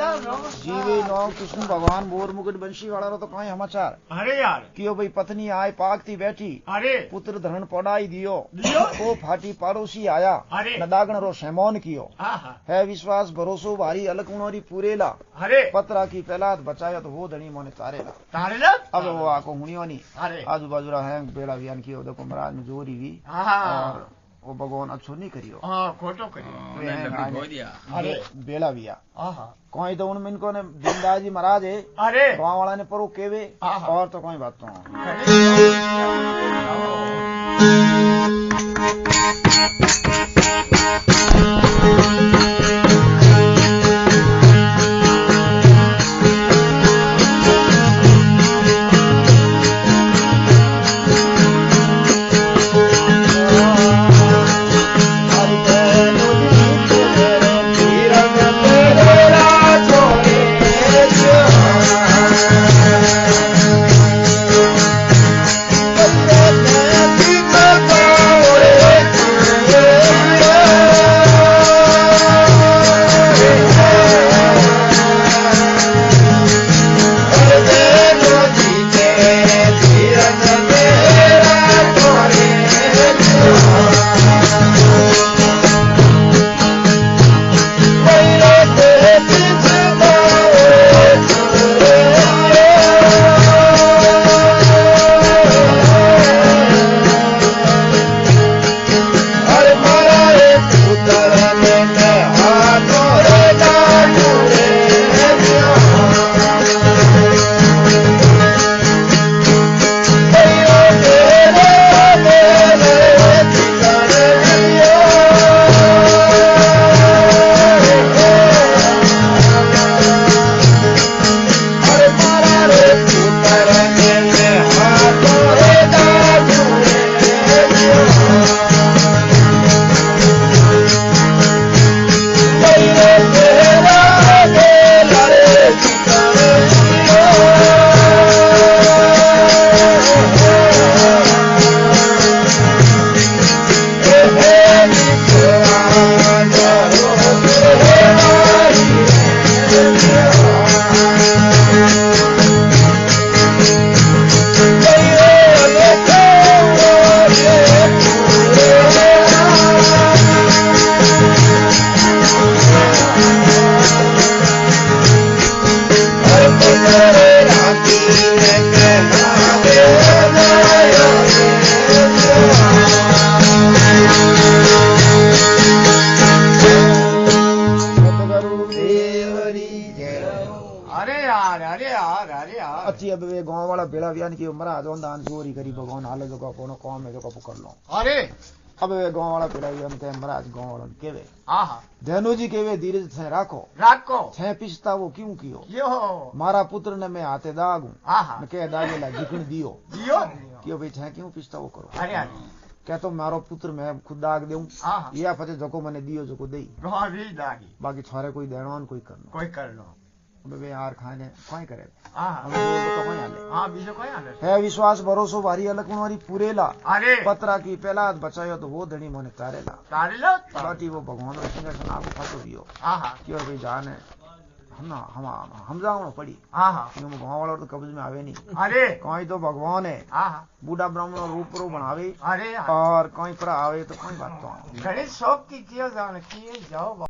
जीवे नौ कृष्ण भगवान बोर मुकुट बंशी वाला तो कहीं समाचार। अरे यार कियो भाई पत्नी आए पाकती बैठी। अरे पुत्र धरण पढ़ाई दियो दियो को फाटी पाड़ोसी आया। अरे नदागण रो सेमोन कियो है विश्वास भरोसो भारी अलकुणोरी पूरेला। अरे पत्रा की पहलाद बचाया तो वो धनी मोने तारेला तारेला अब वो आको हुनियो नहीं। अरे आजू बाजू है बेड़ा बयान कियो देखो महाराज में जोरी भी और वो भगवान अच्छो नहीं करियो खोटो करियो अरे बेड़ा बिया कोई तो उन मिनको ने दीनदास जी महाराज है। अरे गाँव वाला ने परो केवे और तो कोई बात तो अच्छी अब वे गाँव वाला बेड़ा बयान की महाराज दान चोरी करी भगवान हाल जो कोनो काम है जो पकड़ लो। अरे अब वे गाँव वाला बेड़ा बयान कहे महाराज गाँव वाला केवे धेनु जी केवे धीरज से राखो छह पिछता वो क्यों कियो मारा पुत्र ने मैं हाथे दागू कह दागे ला जिकण दियो क्यों भाई छह क्यों पिछता वो करो। अरे क्या तो मारो पुत्र मैं खुद दाग देऊं या फते जको मैंने दियो जको दई बाकी छोरे कोई देनो कोई करनो वे यार खाने कोई करे है विश्वास भरोसो भारी अलकुणोरी पूरेला। अरे पत्रा की पहलाद बचायो तो वो धनी मोने तारेला बाटी वो भगवान सिंहासन आपको फाटो दियो क्यों भाई जाने हम जाओ पड़ी गाँव वाला तो कब्ज में आवे नहीं। अरे कोई तो भगवान है बूढ़ा ब्राह्मण रूप रो बनावे और कोई पर आवे तो कोई बात तो शौक की जाओ